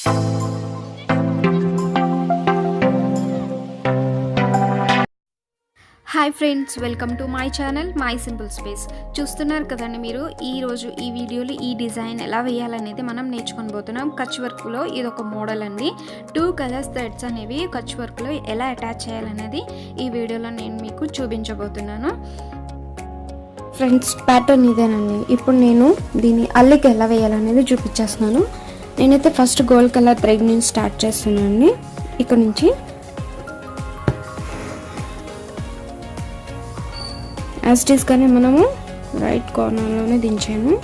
Hi friends, welcome to my channel my simple space. చూస్తున్నారు కదండి మీరు, ఈరోజు ఈ వీడియోలో ఈ డిజైన్ ఎలా వేయాలనేది మనం నేర్చుకొని పోతున్నాం. కచ్ వర్క్లో ఇది ఒక మోడల్ అండి. 2 కలర్స్ థ్రెడ్స్ అనేవి కచ్ వర్క్లో ఎలా అటాచ్ చేయాలనేది ఈ వీడియోలో నేను మీకు చూపించబోతున్నాను. ఫ్రెండ్స్, ప్యాటర్న్ ఇదేనండి. ఇప్పుడు నేను దీన్ని అల్లికి ఎలా వేయాలనేది చూపించేస్తున్నాను. నేనైతే ఫస్ట్ గోల్డ్ కలర్ థ్రెడ్ నుంచి స్టార్ట్ చేస్తున్నాను అండి. ఇక్కడ నుంచి యాజ్ ఇట్ ఈస్ గానే మనము రైట్ కార్నర్లోనే దించాను.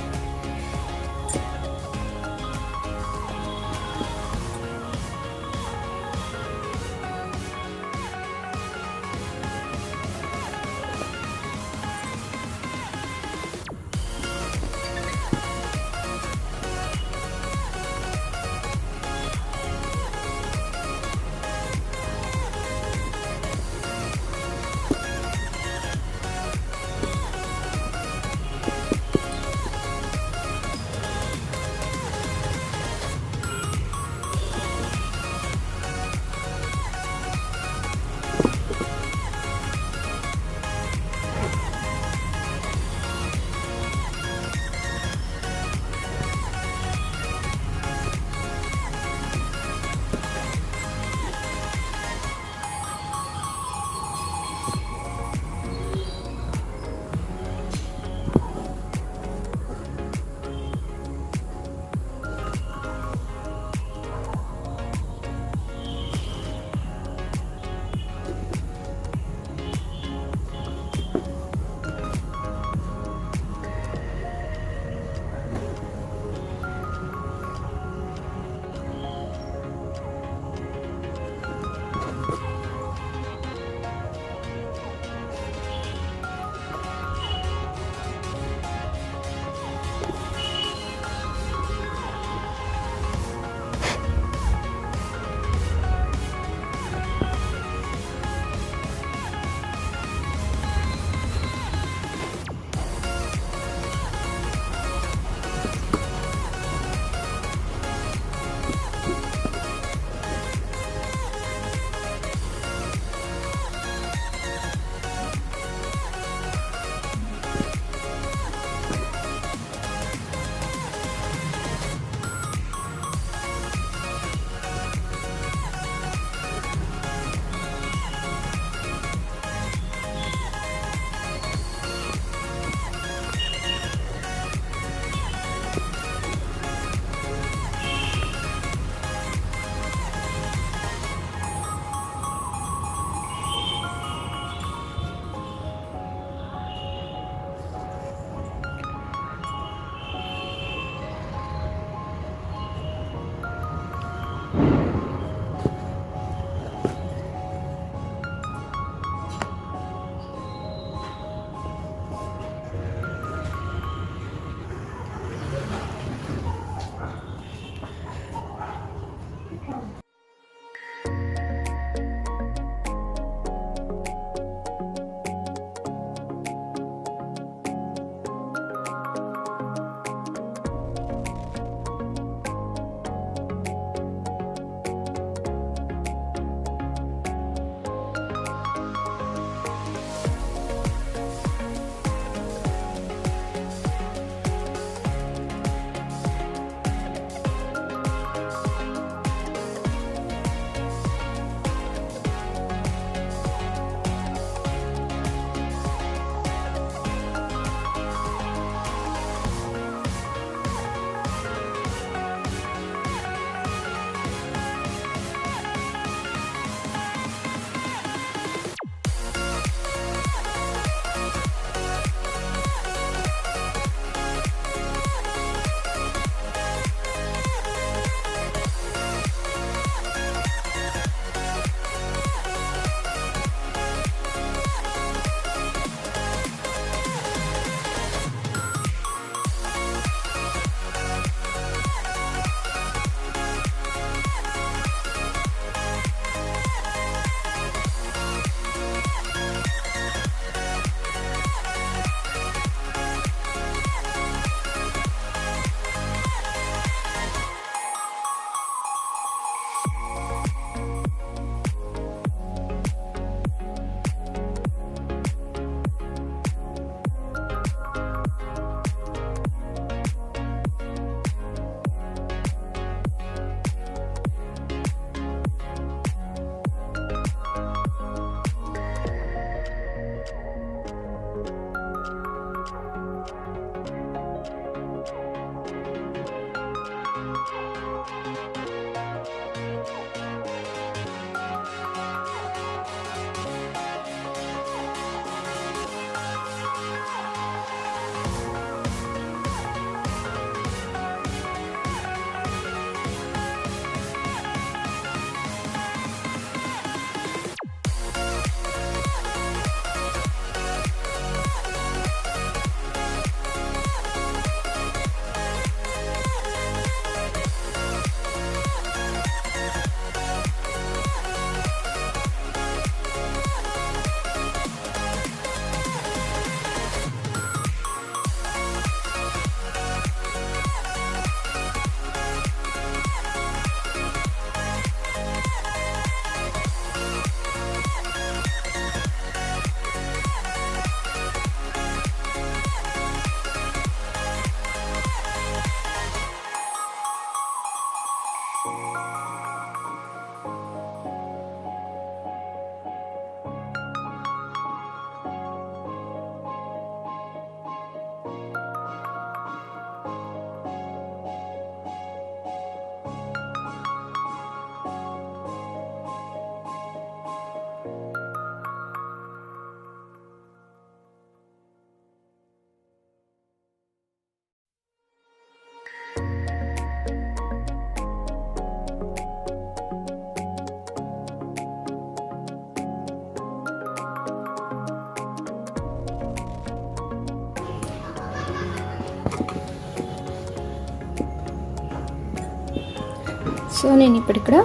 సో నేను ఇప్పుడు ఇక్కడ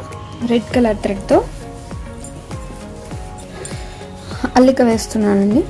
రెడ్ కలర్ థ్రెడ్తో అల్లిక వేస్తున్నానండి.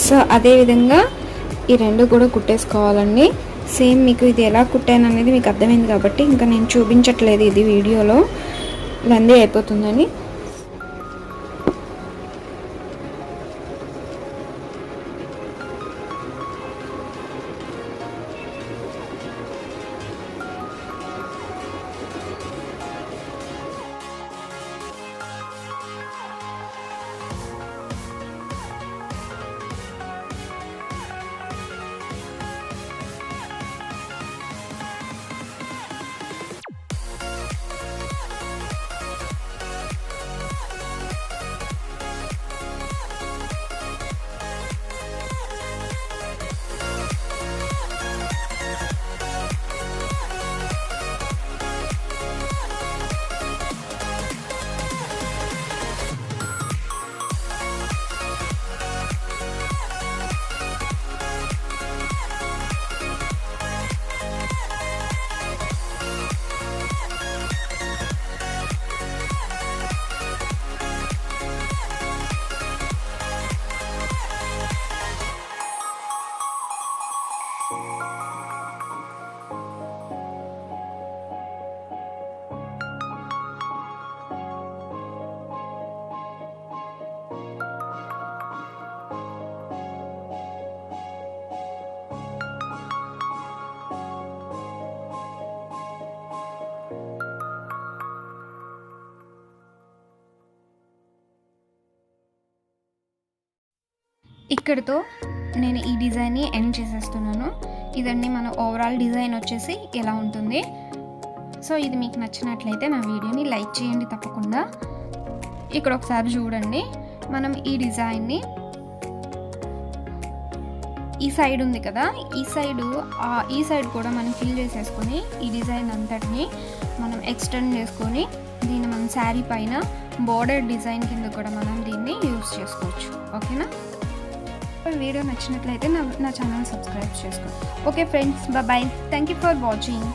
సో అదేవిధంగా ఈ రెండు కూడా కుట్టేసుకోవాలండి. సేమ్ మీకు ఇది ఎలా కుట్టాను అనేది మీకు అర్థమైంది కాబట్టి ఇంకా నేను చూపించట్లేదు, ఇది వీడియోలో లెందీ అయిపోతుందని. ఇక్కడితో నేను ఈ డిజైన్ని ఎండ్ చేసేస్తున్నాను. ఇదండి మన ఓవరాల్ డిజైన్ వచ్చేసి ఎలా ఉంటుంది. సో ఇది మీకు నచ్చినట్లయితే నా వీడియోని లైక్ చేయండి తప్పకుండా. ఇక్కడ ఒకసారి చూడండి, మనం ఈ డిజైన్ని ఈ సైడ్ ఉంది కదా, ఈ సైడ్ కూడా మనం ఫిల్ చేసేసుకొని ఈ డిజైన్ అంతటిని మనం ఎక్స్టెండ్ చేసుకొని దీన్ని మనం శారీ పైన బోర్డర్ డిజైన్ కింద కూడా మనం దీన్ని యూజ్ చేసుకోవచ్చు. ఓకేనా? వీడియో నచ్చినట్లయితే నా ఛానల్ సబ్స్క్రైబ్ చేసుకోండి. Okay friends, bye. Thank you for watching.